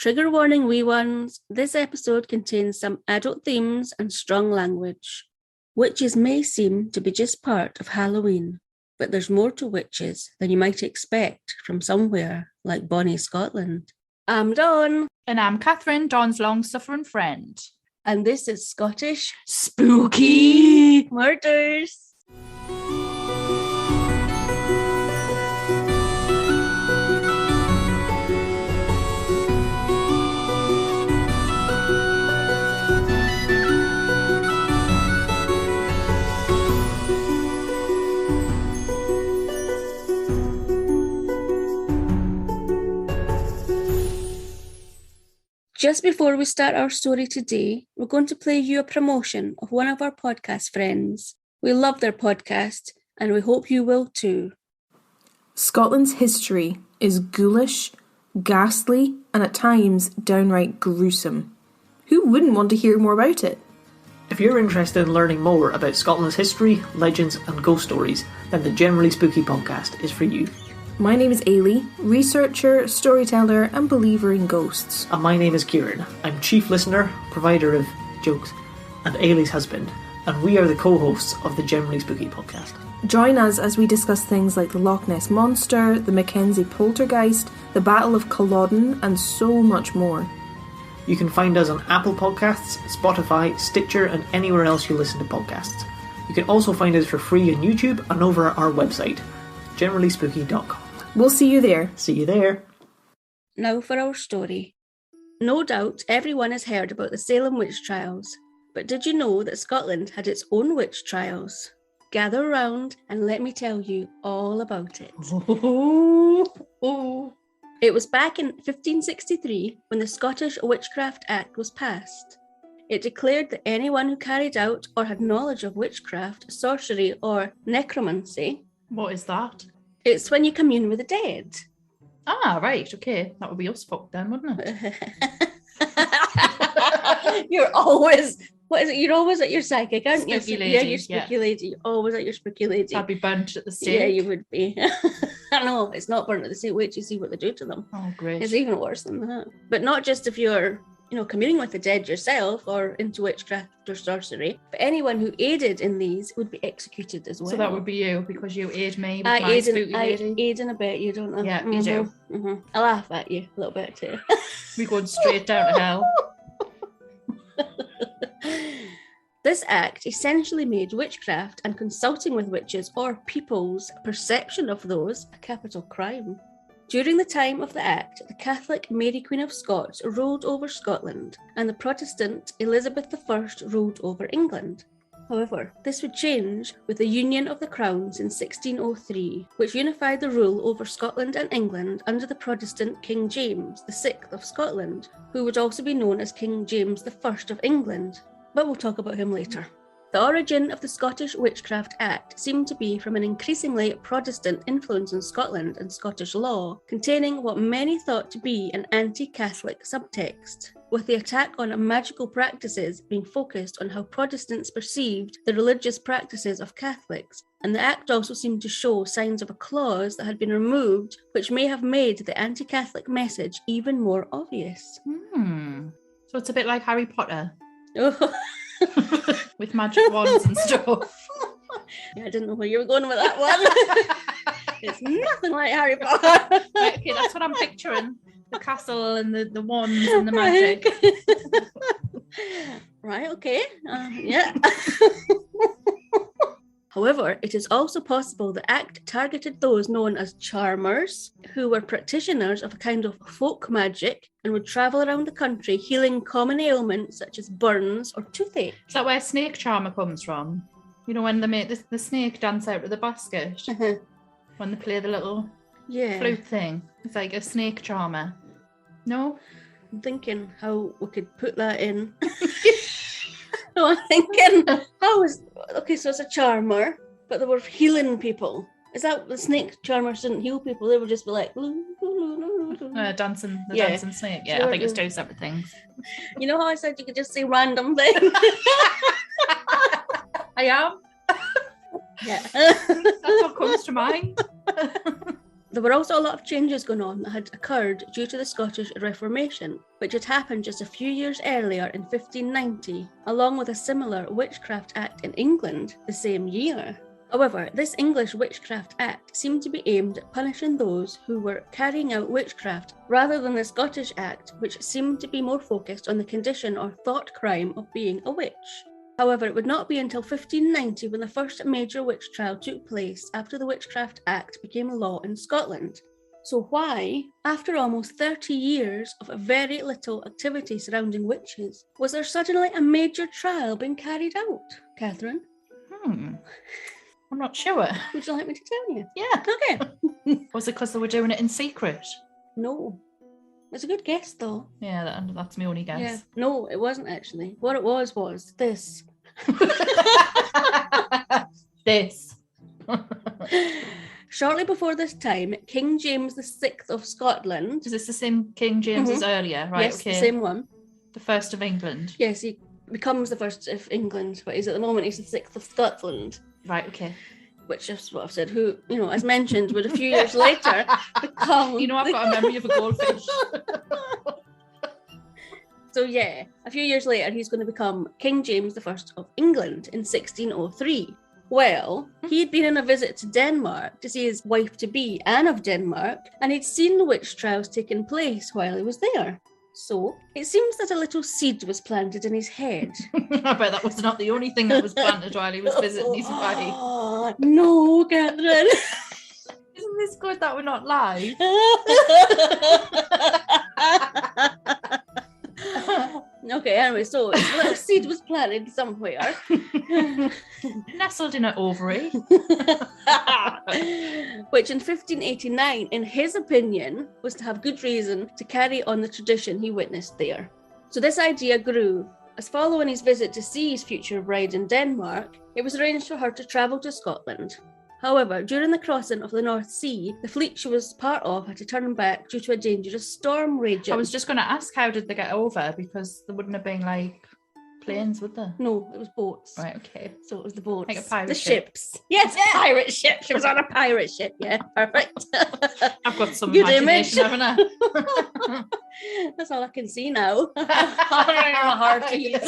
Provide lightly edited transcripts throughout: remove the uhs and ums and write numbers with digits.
Trigger warning, wee ones. This episode contains some adult themes and strong language. Witches may seem to be just part of Halloween, but there's more to witches than you might expect from somewhere like bonnie Scotland. I'm Dawn. And I'm Kathryn, Dawn's long-suffering friend. And this is Scottish Spooky Murders. Just before we start our story today, we're going to play you a promotion of one of our podcast friends. We love their podcast, and we hope you will too. Scotland's history is ghoulish, ghastly, and at times downright gruesome. Who wouldn't want to hear more about it? If you're interested in learning more about Scotland's history, legends, and ghost stories, then the Generally Spooky podcast is for you. My name is Ailey, researcher, storyteller, and believer in ghosts. And my name is Kieran. I'm chief listener, provider of jokes, and Ailey's husband, and we are the co-hosts of the Generally Spooky podcast. Join us as we discuss things like the Loch Ness Monster, the Mackenzie Poltergeist, the Battle of Culloden, and so much more. You can find us on Apple Podcasts, Spotify, Stitcher, and anywhere else you listen to podcasts. You can also find us for free on YouTube and over at our website, generallyspooky.com. We'll see you there. See you there. Now for our story. No doubt everyone has heard about the Salem witch trials, but did you know that Scotland had its own witch trials? Gather round and let me tell you all about it. It was back in 1563 when the Scottish Witchcraft Act was passed. It declared that anyone who carried out or had knowledge of witchcraft, sorcery, or necromancy. What is that? It's when you commune with the dead. Ah, right, okay. That would be us fucked then, wouldn't it? You're always, what is it? You're always at your psychic, aren't you? Spooky lady, Yeah, you're spooky lady. You're always at your spooky lady. I'd be burnt at the stake. Yeah, you would be. I know, it's not burnt at the stake. Wait till you see what they do to them. Oh, great. It's even worse than that. But not just if you're, communing with the dead yourself or into witchcraft or sorcery, but anyone who aided in these would be executed as well. So that would be you, because you aid me with my spooky lady. I aid and abet you, don't I? Yeah, you do. Mm-hmm. I laugh at you a little bit too. We're going straight down to hell. This act essentially made witchcraft and consulting with witches or people's perception of those a capital crime. During the time of the Act, the Catholic Mary Queen of Scots ruled over Scotland, and the Protestant Elizabeth I ruled over England. However, this would change with the Union of the Crowns in 1603, which unified the rule over Scotland and England under the Protestant King James VI of Scotland, who would also be known as King James I of England. But we'll talk about him later. The origin of the Scottish Witchcraft Act seemed to be from an increasingly Protestant influence on Scotland and Scottish law, containing what many thought to be an anti-Catholic subtext, with the attack on magical practices being focused on how Protestants perceived the religious practices of Catholics, and the Act also seemed to show signs of a clause that had been removed, which may have made the anti-Catholic message even more obvious. So it's a bit like Harry Potter. Oh. With magic wands and stuff. Yeah, I didn't know where you were going with that one. It's nothing like Harry Potter. Right, okay, that's what I'm picturing. The castle and the wands and the magic. Right, okay. Yeah. However, it is also possible the Act targeted those known as charmers, who were practitioners of a kind of folk magic and would travel around the country healing common ailments such as burns or toothache. Is that where snake charmer comes from? You know, when they make the snake dance out of the basket? When they play the little flute thing. It's like a snake charmer. No? I'm thinking how we could put that in. No, I'm thinking, so it's a charmer, but they were healing people. Is that the snake charmers didn't heal people? They would just be like, dancing snake. Yeah, I think it's two separate things. You know how I said you could just say random things? I am. Yeah. That's what comes to mind. There were also a lot of changes going on that had occurred due to the Scottish Reformation, which had happened just a few years earlier in 1590, along with a similar Witchcraft Act in England the same year. However, this English Witchcraft Act seemed to be aimed at punishing those who were carrying out witchcraft, rather than the Scottish Act, which seemed to be more focused on the condition or thought crime of being a witch. However, it would not be until 1590 when the first major witch trial took place after the Witchcraft Act became law in Scotland. So why, after almost 30 years of very little activity surrounding witches, was there suddenly a major trial being carried out, Kathryn? I'm not sure. Would you like me to tell you? Yeah. Okay. Was it because they were doing it in secret? No. It's a good guess, though. Yeah, that's my only guess. Yeah. No, it wasn't actually. What it was this. This. Shortly before this time, King James VI of Scotland... Is this the same King James as earlier? Right, yes, okay. The same one. The first of England. Yes, he becomes the first of England, but at the moment he's the 6th of Scotland. Right, okay. Which is what I've said, who, as mentioned, would a few years later become... I've got a memory of a goldfish. So yeah, a few years later, he's going to become King James I of England in 1603. Well, he'd been on a visit to Denmark to see his wife-to-be, Anne of Denmark, and he'd seen the witch trials taking place while he was there. So, it seems that a little seed was planted in his head. I bet that was not the only thing that was planted while he was visiting his wife. Oh, no, Kathryn. Isn't this good that we're not live? Okay, anyway, so a little seed was planted somewhere. Nestled in an ovary. Which in 1589, in his opinion, was to have good reason to carry on the tradition he witnessed there. So this idea grew, as following his visit to see his future bride in Denmark, it was arranged for her to travel to Scotland. However, during the crossing of the North Sea, the fleet she was part of had to turn back due to a dangerous storm raging. I was just going to ask, how did they get over? Because there wouldn't have been, planes, would there? No, it was boats. Right, okay. So it was the boats. Like a pirate the ship. Ships. Yes, yeah. Pirate ship. She was on a pirate ship. Yeah, perfect. I've got some good imagination, image. haven't I? That's all I can see now. My heartbeat.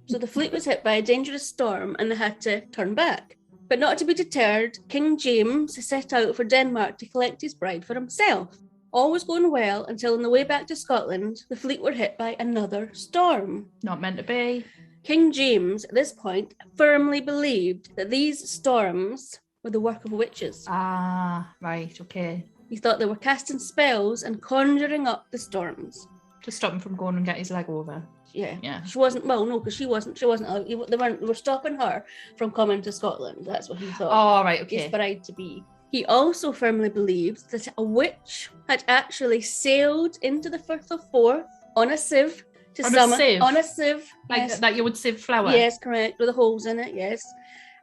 So the fleet was hit by a dangerous storm and they had to turn back. But not to be deterred, King James set out for Denmark to collect his bride for himself. All was going well until on the way back to Scotland, the fleet were hit by another storm. Not meant to be. King James, at this point, firmly believed that these storms were the work of witches. Ah, right, okay. He thought they were casting spells and conjuring up the storms. To stop him from going and get his leg over. Yeah. She wasn't, well, no, because she wasn't, they were stopping her from coming to Scotland. That's what he thought. Oh, right, okay. His bride to be. He also firmly believed that a witch had actually sailed into the Firth of Forth on a sieve to summon. On a sieve. Like yes. that you would sieve flour? Yes, correct. With the holes in it, yes.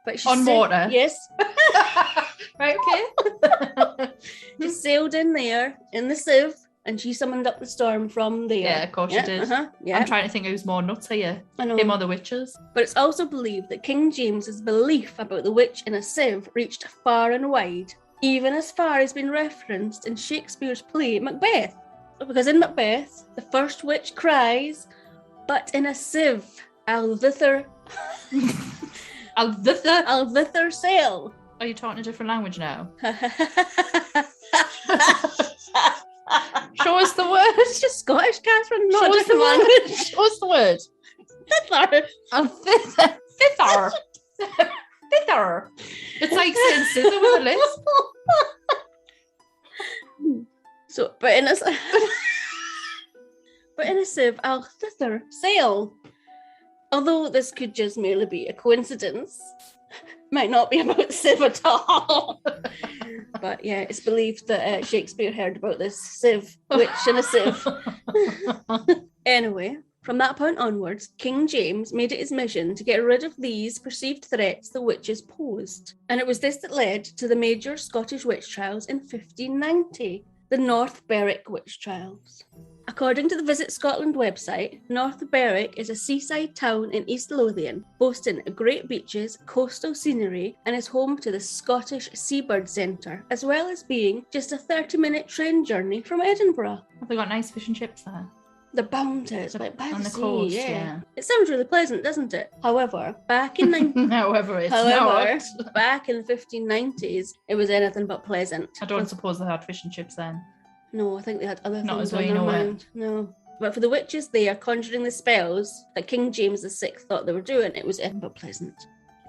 But she on water? Yes. Right, okay. She sailed in there, in the sieve, and she summoned up the storm from there. Yeah, of course she did. Yeah. I'm trying to think who's more nuts here. I know. Him or the witches. But it's also believed that King James's belief about the witch in a sieve reached far and wide, even as far as been referenced in Shakespeare's play Macbeth. Because in Macbeth, the first witch cries, "But in a sieve, I'll thither sail." Are you talking a different language now? Show us the word. It's just Scottish, Kathryn, not Show a different language. Show us the word. Thither. Thither. Thither. It's like saying scissor with a lisp. So, but in a sieve, I'll thither sail. Although this could just merely be a coincidence, might not be about sieve at all. But yeah, it's believed that Shakespeare heard about this sieve, witch in a sieve. Anyway, from that point onwards, King James made it his mission to get rid of these perceived threats the witches posed. And it was this that led to the major Scottish witch trials in 1590, the North Berwick witch trials. According to the Visit Scotland website, North Berwick is a seaside town in East Lothian, boasting great beaches, coastal scenery, and is home to the Scottish Seabird Centre, as well as being just a 30-minute train journey from Edinburgh. Have they got nice fish and chips there? The bound is like by on the the sea, coast, yeah. yeah. It sounds really pleasant, doesn't it? However, back in However, not. Back in the 1590s, it was anything but pleasant. I don't suppose they had fish and chips then. No, I think they had other Not things as on we their know it. mind. No. But for the witches there conjuring the spells that King James VI thought they were doing, it was anything but pleasant.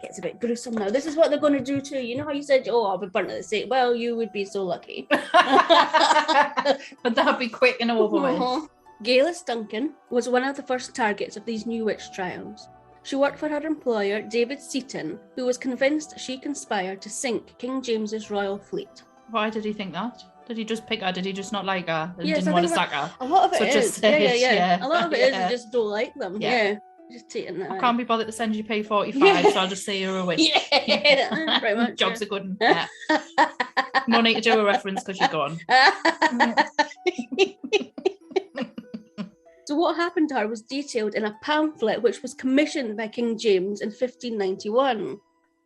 It's a bit gruesome now. This is what they're going to do to you. You know how you said, oh, I'll be burnt at the stake? Well, you would be so lucky. But that'd be quick and over with. Galis Duncan was one of the first targets of these new witch trials. She worked for her employer, David Seaton, who was convinced she conspired to sink King James's royal fleet. Why did he think that? Did he just pick her? Did he just not like her and Yes, didn't want to sack her? A lot of it So is. just Yeah. A lot of it is Yeah. you just don't like them. Yeah. Just taking that. I can't be bothered to send you P45, so I'll just say you're a witch. Yeah, pretty much. Job's a good one. Yeah. No need to do a reference because you're gone. So what happened to her was detailed in a pamphlet which was commissioned by King James in 1591.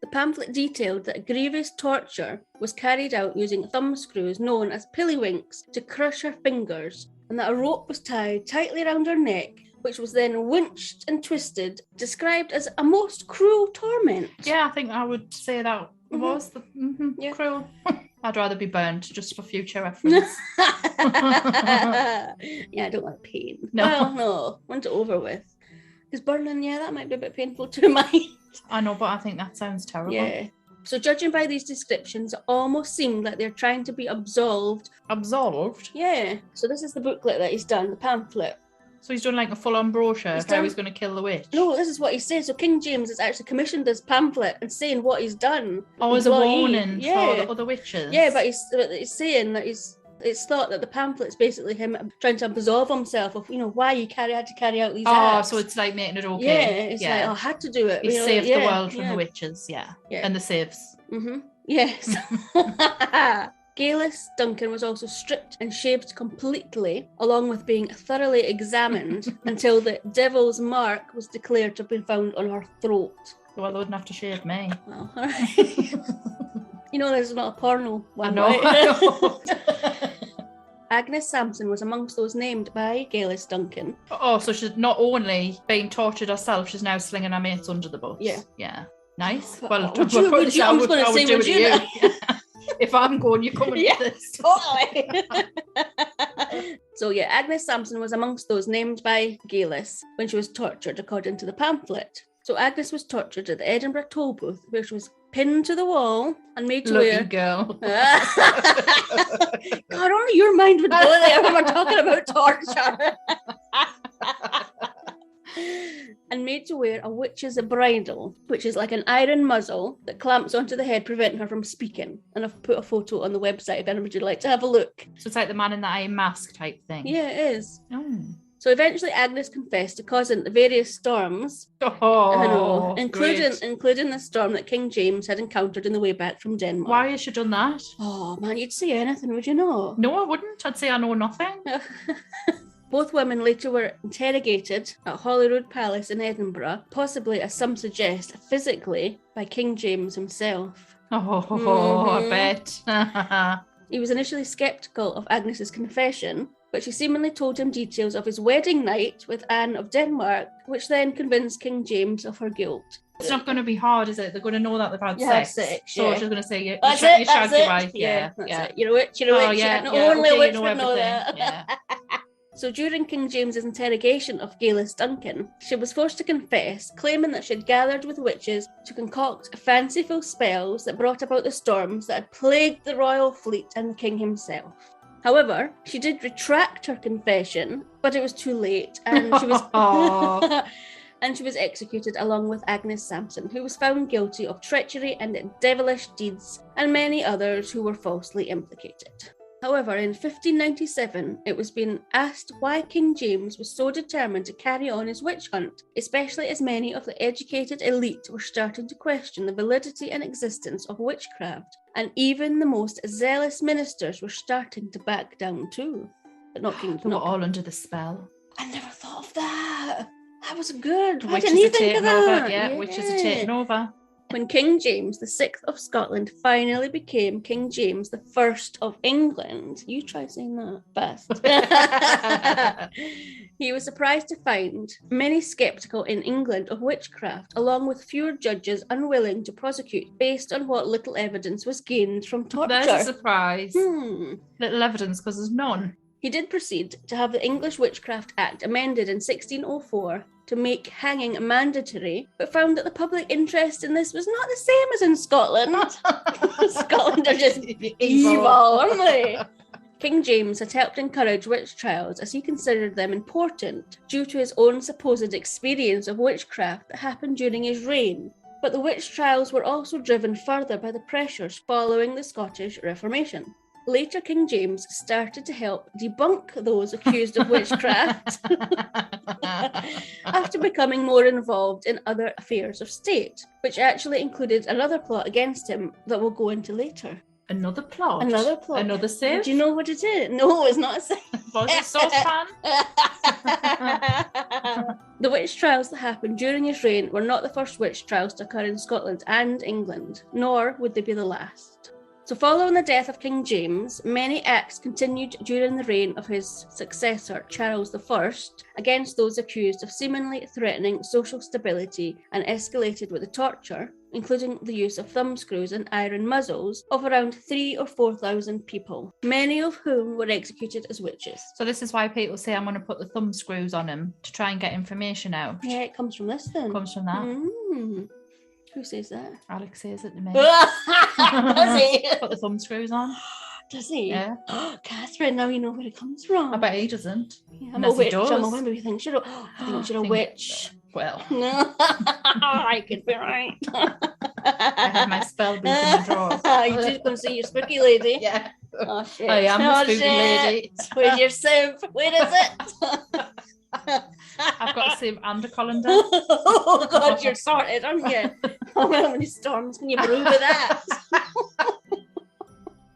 The pamphlet detailed that grievous torture was carried out using thumbscrews known as pillywinks to crush her fingers, and that a rope was tied tightly around her neck, which was then winched and twisted, described as a most cruel torment. Yeah, I think I would say that was the cruel. I'd rather be burnt just for future reference. Yeah, I don't like pain. No. Well, no, want it over with. Because burning, that might be a bit painful to mind. I know, but I think that sounds terrible. Yeah. So judging by these descriptions, it almost seemed like they're trying to be absolved. Absolved? Yeah. So this is the booklet that he's done, the pamphlet. So he's done like a full-on brochure of how he's going to kill the witch? No, this is what he says. So King James has actually commissioned this pamphlet and saying what he's done. Oh, as a warning for the other witches? Yeah, but he's saying that it's thought that the pamphlet's basically him trying to absolve himself of, why he had to carry out these acts. So it's like making it okay. Yeah, it's like, I had to do it. He saved the world from the witches, and the sieves. Mm-hmm. Yes. Galis Duncan was also stripped and shaved completely, along with being thoroughly examined until the devil's mark was declared to have been found on her throat. Well, they wouldn't have to shave me. Well, all right. There's not a porno one. I know. Agnes Sampson was amongst those named by Galis Duncan. Oh, so she's not only being tortured herself, she's now slinging her mates under the bus. Yeah. Nice. Well, would you do it to you. If I'm going, you're coming with this. Totally. So Agnes Sampson was amongst those named by Galis when she was tortured, according to the pamphlet. So Agnes was tortured at the Edinburgh toll booth, where she was pinned to the wall and made to wear. Girl. God, only your mind would go there when we're talking about torture. And made to wear a witch's bridle, which is like an iron muzzle that clamps onto the head, preventing her from speaking. And I've put a photo on the website if anybody would like to have a look. So it's like the Man in the Iron Mask type thing. Yeah, it is. Oh. So eventually Agnes confessed to causing the various storms, including the storm that King James had encountered on the way back from Denmark. Why has she done that? Oh man, you'd say anything, would you know? No, I wouldn't. I'd say I know nothing. Both women later were interrogated at Holyrood Palace in Edinburgh, possibly, as some suggest, physically, by King James himself. I bet. He was initially sceptical of Agnes's confession, but she seemingly told him details of his wedding night with Anne of Denmark, which then convinced King James of her guilt. It's not going to be hard, is it? They're going to know that they've had sex. So she's going to say, you shagged your wife. Yeah. You're a witch, only a witch would know that. Yeah. So during King James's interrogation of Galis Duncan, she was forced to confess, claiming that she had gathered with witches to concoct fanciful spells that brought about the storms that had plagued the royal fleet and the king himself. However, she did retract her confession, but it was too late, and she was and she was executed along with Agnes Sampson, who was found guilty of treachery and devilish deeds, and many others who were falsely implicated. However, in 1597, it was being asked why King James was so determined to carry on his witch hunt, especially as many of the educated elite were starting to question the validity and existence of witchcraft, and even the most zealous ministers were starting to back down too. but not King. They were all under the spell. I never thought of that. That was good. Why Witches didn't you are think of taking that? over. Yeah, witches are taking over. When King James VI of Scotland finally became King James I of England, you try saying that best. He was surprised to find many sceptical in England of witchcraft, along with fewer judges unwilling to prosecute based on what little evidence was gained from torture. There's a surprise. Little evidence, because there's none. He did proceed to have the English Witchcraft Act amended in 1604 to make hanging mandatory, but found that the public interest in this was not the same as in Scotland. Scotland are just evil, aren't they? King James had helped encourage witch trials as he considered them important due to his own supposed experience of witchcraft that happened during his reign. But the witch trials were also driven further by the pressures following the Scottish Reformation. Later, King James started to help debunk those accused of witchcraft after becoming more involved in other affairs of state, which actually included another plot against him that we'll go into later. Another plot? Another plot. Another sieve? Do you know what it is? No, it's not a sieve. Was it a saucepan? The witch trials that happened during his reign were not the first witch trials to occur in Scotland and England, nor would they be the last. So following the death of King James, many acts continued during the reign of his successor, Charles I, against those accused of seemingly threatening social stability and escalated with the torture, including the use of thumbscrews and iron muzzles, of around 3,000 or 4,000 people, many of whom were executed as witches. So this is why people say I'm going to put the thumbscrews on him to try and get information out. Yeah, it comes from this then. Comes from that. Who says that? Alex says it to me. Does he? Put the thumbscrews on. Does he? Yeah. Kathryn, now you know where it comes from. I bet he doesn't. Yeah, I'm a witch. I'm a witch. I think you're a witch. Well. I could be right. I have my spell book in the drawer. You're just going to see your spooky lady? Yeah. Oh, shit. I am the spooky lady. Where's your sieve? Where is it? I've got a sieve and a colander. Oh, God, you're sorted, aren't you? How many storms can you brew with that?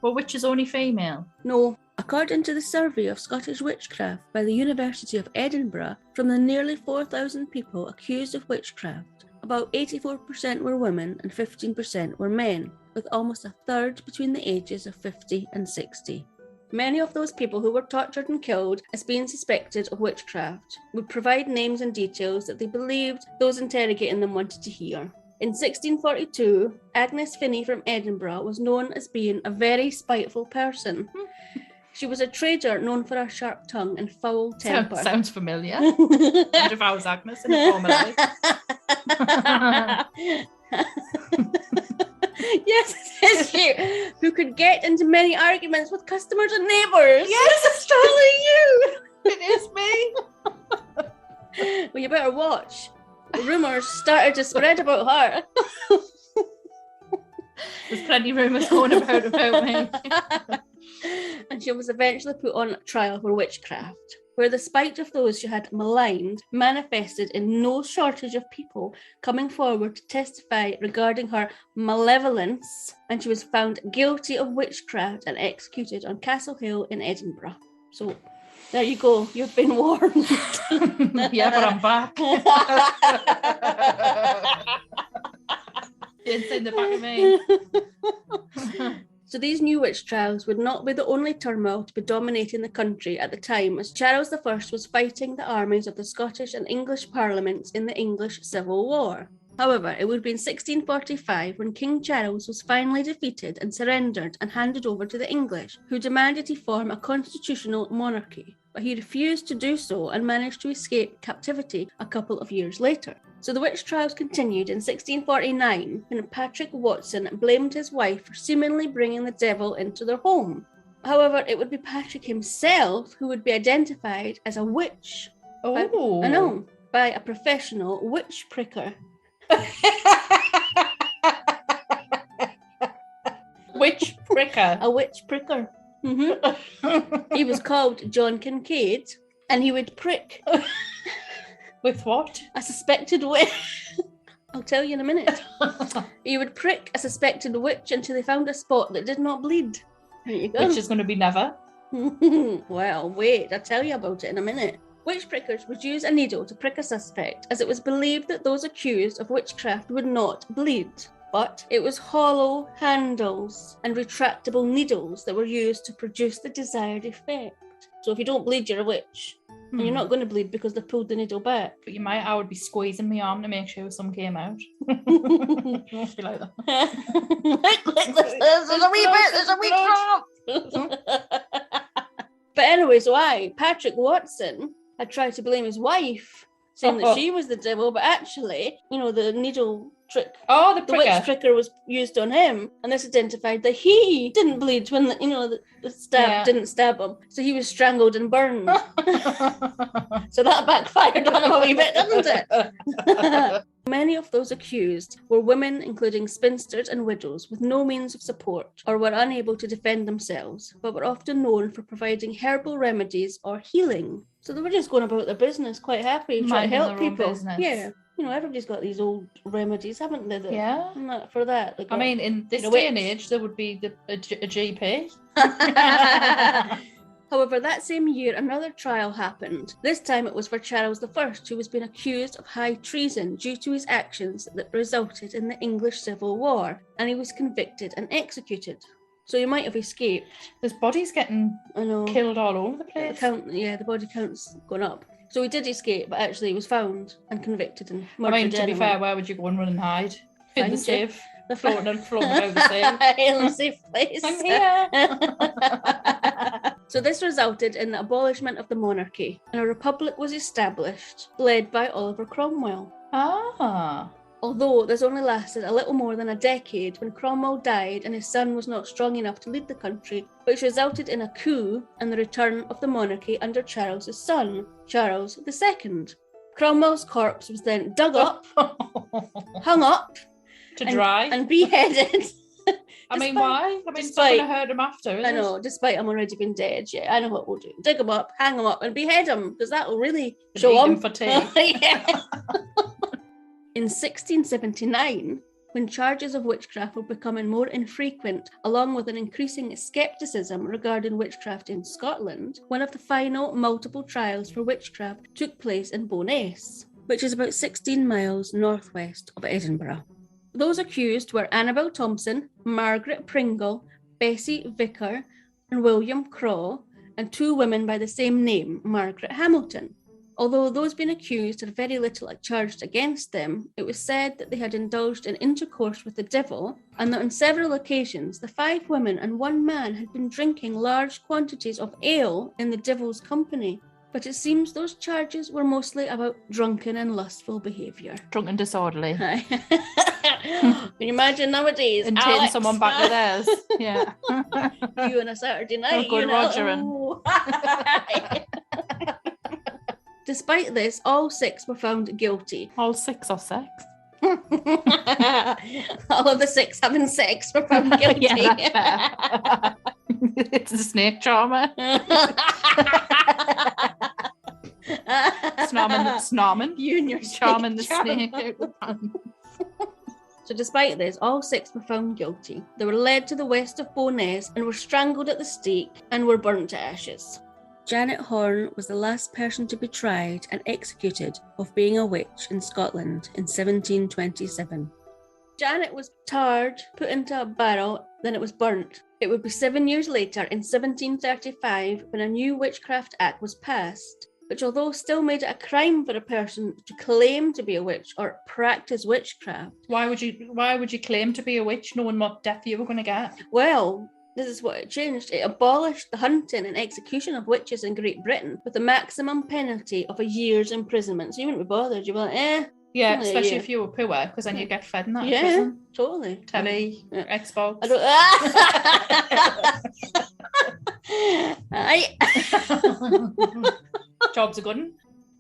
Well, witch is only female? No. According to the survey of Scottish witchcraft by the University of Edinburgh, from the nearly 4,000 people accused of witchcraft, about 84% were women and 15% were men, with almost a third between the ages of 50 and 60. Many of those people who were tortured and killed as being suspected of witchcraft would provide names and details that they believed those interrogating them wanted to hear. In 1642, Agnes Finney from Edinburgh was known as being a very spiteful person. She was a trader known for her sharp tongue and foul temper. Sounds familiar. I wonder if I was Agnes in a former life. Yes, it is you. Who could get into many arguments with customers and neighbours. Yes, it's totally you. It is me. Well, you better watch. The rumours started to spread about her. There's plenty of rumours going about me. And she was eventually put on trial for witchcraft, where the spite of those she had maligned manifested in no shortage of people coming forward to testify regarding her malevolence, and she was found guilty of witchcraft and executed on Castle Hill in Edinburgh. So there you go, you've been warned. Yeah, but I'm back. It's in the back of me. So these new witch trials would not be the only turmoil to be dominating the country at the time, as Charles I was fighting the armies of the Scottish and English parliaments in the English Civil War. However, it would be in 1645 when King Charles was finally defeated and surrendered and handed over to the English, who demanded he form a constitutional monarchy. But he refused to do so and managed to escape captivity a couple of years later. So the witch trials continued in 1649 when Patrick Watson blamed his wife for seemingly bringing the devil into their home. However, it would be Patrick himself who would be identified as a witch. Oh, by a professional witch pricker. Witch pricker. A witch pricker. Mm-hmm. He was called John Kincaid, and he would prick. With what? A suspected witch. I'll tell you in a minute. He would prick a suspected witch until they found a spot that did not bleed. There you go. Which is going to be never. Well, wait, I'll tell you about it in a minute. Witch prickers would use a needle to prick a suspect, as it was believed that those accused of witchcraft would not bleed. But it was hollow handles and retractable needles that were used to produce the desired effect. So if you don't bleed, you're a witch. And you're not going to bleed because they pulled the needle back. But I would be squeezing my arm to make sure some came out. Must be like that. There's a wee drop. But anyway, so Patrick Watson had tried to blame his wife, saying that she was the devil, but actually, the needle trick. Oh, the witch pricker was used on him, and this identified that he didn't bleed when the stab didn't stab him, so he was strangled and burned. So that backfired on him a wee bit, didn't it? Many of those accused were women, including spinsters and widows, with no means of support or were unable to defend themselves, but were often known for providing herbal remedies or healing. So they were just going about their business quite happy, trying to help people. Yeah. Everybody's got these old remedies, haven't they? For that. In this day and age, there would be a GP. However, that same year, another trial happened. This time it was for Charles I, who was being accused of high treason due to his actions that resulted in the English Civil War, and he was convicted and executed. So he might have escaped. There's bodies getting killed all over the place. The body count's gone up. So he did escape, but actually he was found and convicted and murdered. To be fair, where would you go and run and hide? In the safe. Floating over the sea. In a safe place. I'm here. So this resulted in the abolishment of the monarchy, and a republic was established, led by Oliver Cromwell. Although this only lasted a little more than a decade when Cromwell died and his son was not strong enough to lead the country, which resulted in a coup and the return of the monarchy under Charles' son, Charles II. Cromwell's corpse was then dug up, hung up, to dry, and beheaded. Why? It's not going to hurt him after, is it? I know, despite him already being dead. Yeah, I know what we'll do. Dig him up, hang him up, and behead him, because that will really show him. For tea. In 1679, when charges of witchcraft were becoming more infrequent, along with an increasing scepticism regarding witchcraft in Scotland, one of the final multiple trials for witchcraft took place in Bo'ness, which is about 16 miles northwest of Edinburgh. Those accused were Annabel Thompson, Margaret Pringle, Bessie Vicar, and William Craw, and two women by the same name, Margaret Hamilton. Although those being accused had very little charged against them, it was said that they had indulged in intercourse with the devil, and that on several occasions the 5 women and 1 man had been drinking large quantities of ale in the devil's company. But it seems those charges were mostly about drunken and lustful behaviour. Drunk and disorderly. Can you imagine nowadays? And taking someone back with theirs. Yeah. You on a Saturday night. Oh, good Roger. Despite this, all 6 were found guilty. All 6 or 6? All of the 6 having sex were found guilty. Yeah, it's a snake charmer. Snarman. You and your charming the snake out the pan. So despite this, all 6 were found guilty. They were led to the west of Bo'ness and were strangled at the stake and were burnt to ashes. Janet Horne was the last person to be tried and executed of being a witch in Scotland in 1727. Janet was tarred, put into a barrel, then it was burnt. It would be 7 years later, in 1735, when a new Witchcraft Act was passed, which although still made it a crime for a person to claim to be a witch or practice witchcraft. Why would you claim to be a witch knowing what death you were going to get? Well, this is what it changed. It abolished the hunting and execution of witches in Great Britain with a maximum penalty of a year's imprisonment. So you wouldn't be bothered. You'd be like, Yeah, especially if you were poor, because then you get fed in that prison. Totally. Telly, Xbox. Job's a good one.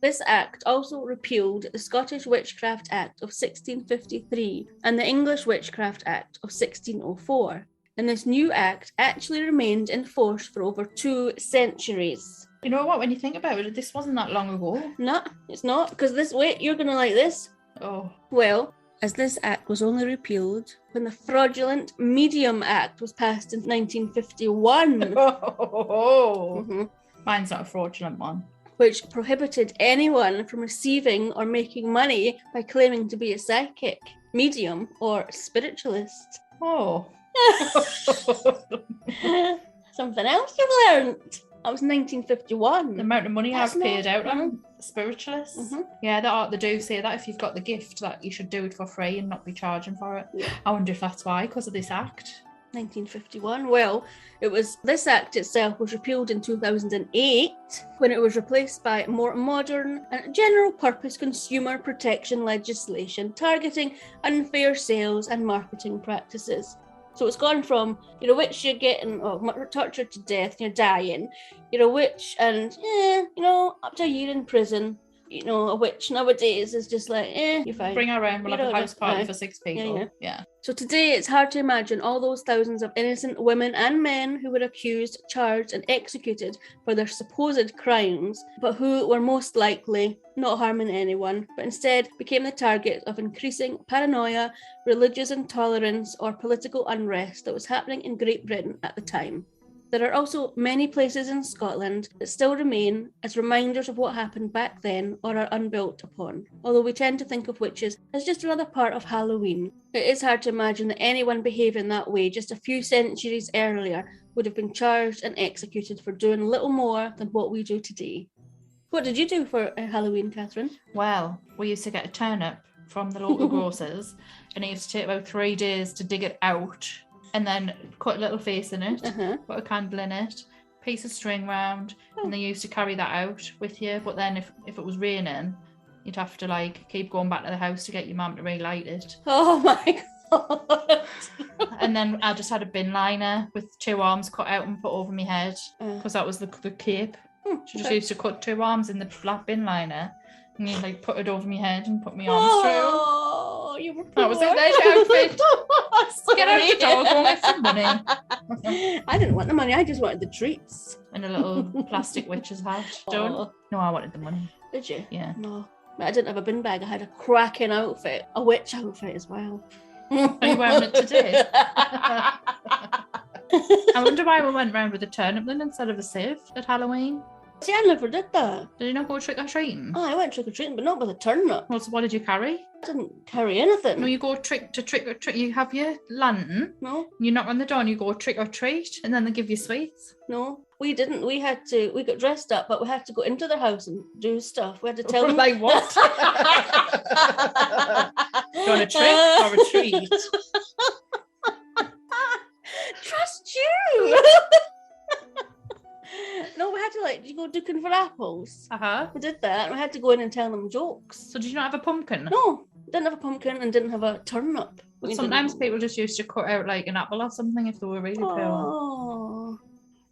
This act also repealed the Scottish Witchcraft Act of 1653 and the English Witchcraft Act of 1604. And this new act actually remained in force for over 2 centuries. You know what, when you think about it, this wasn't that long ago. No, it's not, because you're going to like this. Oh. Well, as this act was only repealed when the Fraudulent Medium Act was passed in 1951. Mine's not a fraudulent one. Which prohibited anyone from receiving or making money by claiming to be a psychic, medium, or spiritualist. Oh. Something else you've learned. That was 1951. The amount of money I've paid out on spiritualists. Yeah, they do say that if you've got the gift that you should do it for free and not be charging for it. Yeah. I wonder if that's why, because of this act. 1951. Well, this act itself was repealed in 2008 when it was replaced by more modern and general purpose consumer protection legislation targeting unfair sales and marketing practices. So it's gone from, you're a witch, you're getting tortured to death, you're dying. You're a witch and, up to a year in prison. A witch nowadays is just like, you're fine. Bring her around, we'll have a house party for 6 people. Yeah. So today it's hard to imagine all those thousands of innocent women and men who were accused, charged and executed for their supposed crimes, but who were most likely not harming anyone, but instead became the target of increasing paranoia, religious intolerance or political unrest that was happening in Great Britain at the time. There are also many places in Scotland that still remain as reminders of what happened back then or are unbuilt upon, although we tend to think of witches as just another part of Halloween. It is hard to imagine that anyone behaving that way just a few centuries earlier would have been charged and executed for doing little more than what we do today. What did you do for Halloween, Kathryn? Well, we used to get a turnip from the local grocers and it used to take about 3 days to dig it out. And then cut a little face in it, put a candle in it, piece of string round, and they used to carry that out with you. But then if it was raining, you'd have to keep going back to the house to get your mum to relight it. Oh my God. And then I just had a bin liner with 2 arms cut out and put over my head because that was the cape. She just used to cut 2 arms in the black bin liner and you put it over my head and put my arms through. Oh, you were poor. That was it, there's your outfit. Get out the door, go and get some money. I didn't want the money, I just wanted the treats. And a little plastic witch's hat. Don't? No, I wanted the money. Did you? Yeah. No. I didn't have a bin bag, I had a cracking outfit. A witch outfit as well. Are you wearing it today? I wonder why we went round with a turnip then instead of a sieve at Halloween. See, I never did that. Did you not go trick-or-treating? Oh, I went trick-or-treating, but not with a turnip. Well, so what did you carry? I didn't carry anything. No, you go trick-or-treat. You have your lantern. No. You knock on the door and you go trick-or-treat, and then they give you sweets. No, we didn't. We got dressed up, but we had to go into their house and do stuff. We had to tell them. Like what? You want a trick or a treat? Trust you. No, we had to you go looking for apples. We did that. And we had to go in and tell them jokes. So did you not have a pumpkin? No, didn't have a pumpkin and didn't have a turnip. But sometimes people just used to cut out an apple or something if they were really poor. Oh,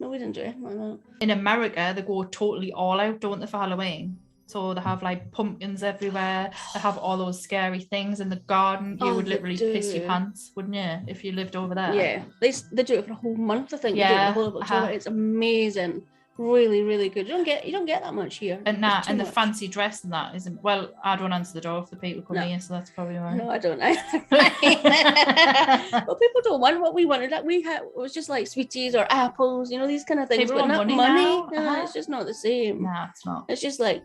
no, we didn't do it like that. In America, they go totally all out, don't they, for Halloween? So they have pumpkins everywhere. They have all those scary things in the garden. You would literally piss your pants, wouldn't you, if you lived over there? Yeah, they do it for a whole month, I think. Yeah, they do it the whole it's amazing. Really, really good. You don't get that much here. And the fancy dress and that isn't. Well, I don't answer the door if the people come here, so that's probably why. No, I don't either. But people don't want what we wanted. It was just sweeties or apples, these kind of things. People but not money. No, it's just not the same. No, it's not. It's just they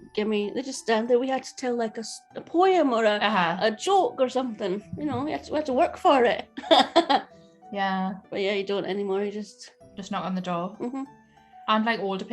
just stand there. We had to tell a poem or a joke or something. We had to work for it. Yeah. But yeah, you don't anymore. You just knock on the door. Mm-hmm. And older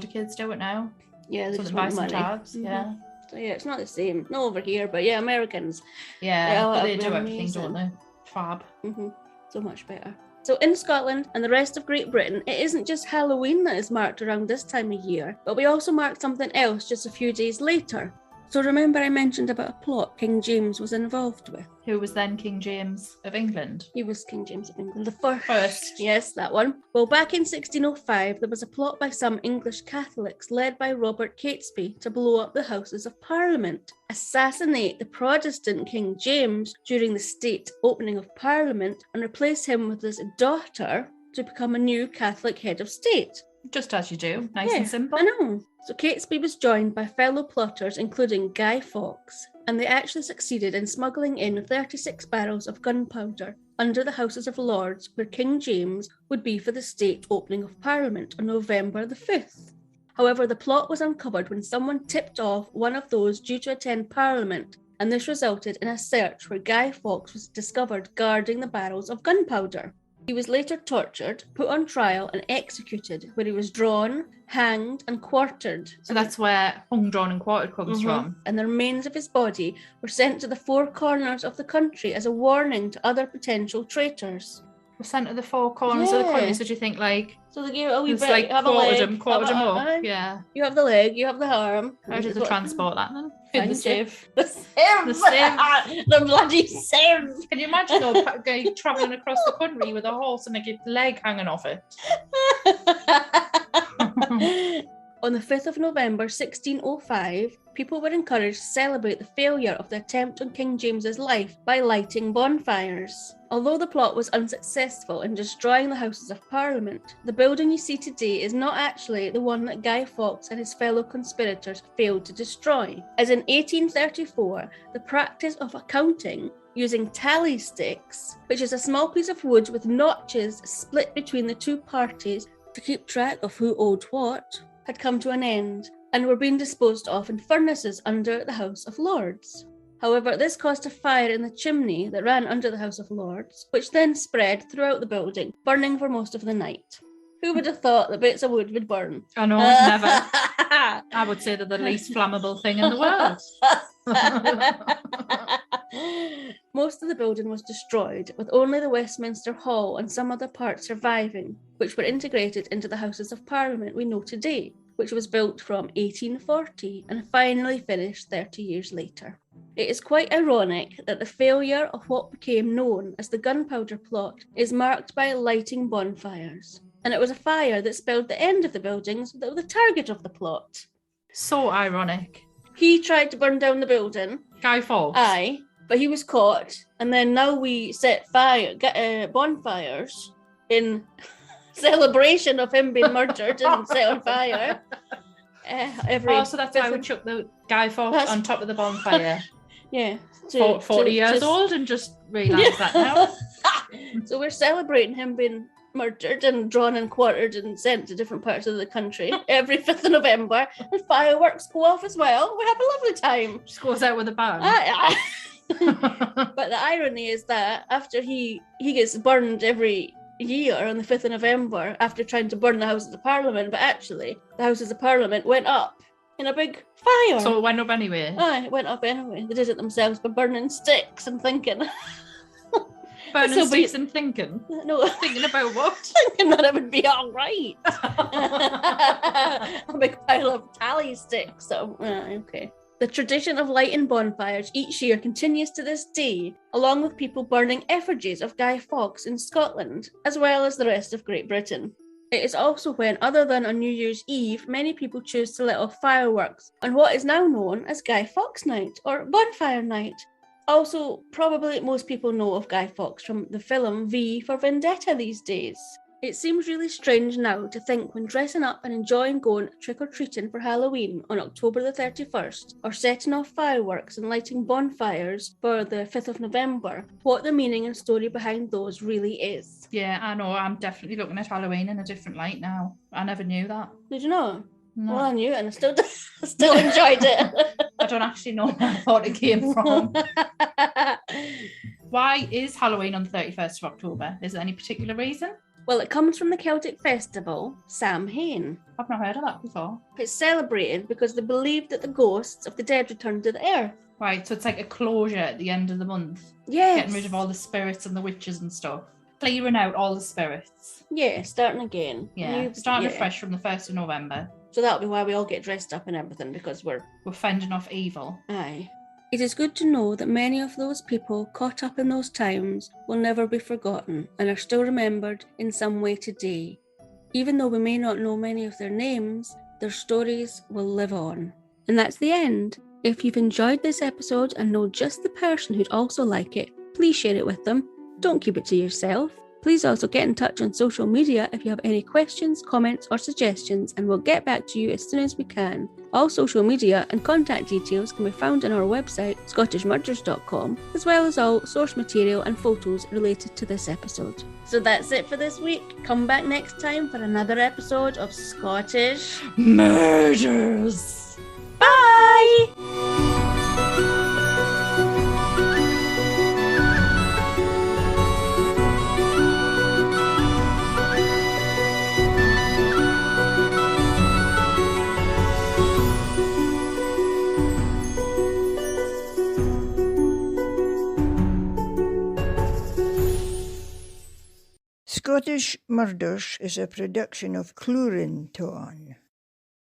kids do it now. Yeah, they so just buy want some money. tags. Mm-hmm. Yeah. So yeah, it's not the same. Not over here, but yeah, Americans. Yeah, but they do everything, don't they? Fab. Mm-hmm. So much better. So in Scotland and the rest of Great Britain, it isn't just Halloween that is marked around this time of year, but we also mark something else just a few days later. So remember I mentioned about a plot King James was involved with? Who was then King James of England? He was King James of England, the first. Yes, that one. Well, back in 1605, there was a plot by some English Catholics led by Robert Catesby to blow up the Houses of Parliament, assassinate the Protestant King James during the state opening of Parliament, and replace him with his daughter to become a new Catholic head of state. Just as you do. Nice and simple. I know. So Catesby was joined by fellow plotters, including Guy Fawkes, and they actually succeeded in smuggling in 36 barrels of gunpowder under the Houses of Lords, where King James would be for the state opening of Parliament on November the 5th. However, the plot was uncovered when someone tipped off one of those due to attend Parliament, and this resulted in a search where Guy Fawkes was discovered guarding the barrels of gunpowder. He was later tortured, put on trial and executed, where he was drawn, hanged and quartered. So that's where hung, drawn and quartered comes from. And the remains of his body were sent to the four corners of the country as a warning to other potential traitors. Were sent to the four corners of the country, so do you think like... So they gave it a wee it's bit, like have a leg, quartered them up, yeah. You have the leg, you have the arm. How did they transport that then? The sieve. The sieve! The sieve. The bloody sieve! Can you imagine though, a guy travelling across the country with a horse and a leg hanging off it? On the 5th of November 1605, people were encouraged to celebrate the failure of the attempt on King James's life by lighting bonfires. Although the plot was unsuccessful in destroying the Houses of Parliament, the building you see today is not actually the one that Guy Fawkes and his fellow conspirators failed to destroy. As in 1834, the practice of accounting using tally sticks, which is a small piece of wood with notches split between the two parties to keep track of who owed what, had come to an end and were being disposed of in furnaces under the House of Lords. However, this caused a fire in the chimney that ran under the House of Lords, which then spread throughout the building, burning for most of the night. Who would have thought that bits of wood would burn? I know, never. I would say they're the least flammable thing in the world. Most of the building was destroyed, with only the Westminster Hall and some other parts surviving, which were integrated into the Houses of Parliament we know today, which was built from 1840 and finally finished 30 years later. It is quite ironic that the failure of what became known as the gunpowder plot is marked by lighting bonfires, and it was a fire that spelled the end of the buildings that were the target of the plot. So ironic. He tried to burn down the building. Guy Fawkes. Aye, but he was caught, and then now we set bonfires in celebration of him being murdered and set on fire. So that's why we chuck the Guy Fawkes on top of the bonfire. Yeah. 40 years old and just realised that now. So we're celebrating him being murdered and drawn and quartered and sent to different parts of the country every 5th of November, and fireworks go off as well. We have a lovely time. Just goes out with a bang. But the irony is that after he gets burned every year on the 5th of November after trying to burn the Houses of Parliament, but actually the Houses of Parliament went up in a big fire. So it went up anyway? Aye, it went up anyway. They did it themselves by burning sticks and thinking. Burning sticks and thinking? No. Thinking about what? Thinking that it would be all right. A big pile of tally sticks. So, okay. The tradition of lighting bonfires each year continues to this day, along with people burning effigies of Guy Fawkes in Scotland, as well as the rest of Great Britain. It is also when, other than on New Year's Eve, many people choose to let off fireworks on what is now known as Guy Fawkes Night, or Bonfire Night. Also, probably most people know of Guy Fawkes from the film V for Vendetta these days. It seems really strange now to think when dressing up and enjoying going trick-or-treating for Halloween on October the 31st, or setting off fireworks and lighting bonfires for the 5th of November, what the meaning and story behind those really is. Yeah, I know. I'm definitely looking at Halloween in a different light now. I never knew that. Did you know? No. Well, I knew it and I still enjoyed it. I don't actually know where I thought it came from. Why is Halloween on the 31st of October? Is there any particular reason? Well, it comes from the Celtic festival, Samhain. I've not heard of that before. It's celebrated because they believe that the ghosts of the dead return to the earth. Right, so it's like a closure at the end of the month. Yes. Getting rid of all the spirits and the witches and stuff. Clearing out all the spirits. Yeah, starting again. Yeah, starting afresh from the 1st of November. So that'll be why we all get dressed up and everything, because we're fending off evil. Aye. It is good to know that many of those people caught up in those times will never be forgotten and are still remembered in some way today. Even though we may not know many of their names, their stories will live on. And that's the end. If you've enjoyed this episode and know just the person who'd also like it, please share it with them. Don't keep it to yourself. Please also get in touch on social media if you have any questions, comments, or suggestions, and we'll get back to you as soon as we can. All social media and contact details can be found on our website, scottishmurders.com, as well as all source material and photos related to this episode. So that's it for this week. Come back next time for another episode of Scottish Murders. Bye! Scottish Murders is a production of Cluarantonn.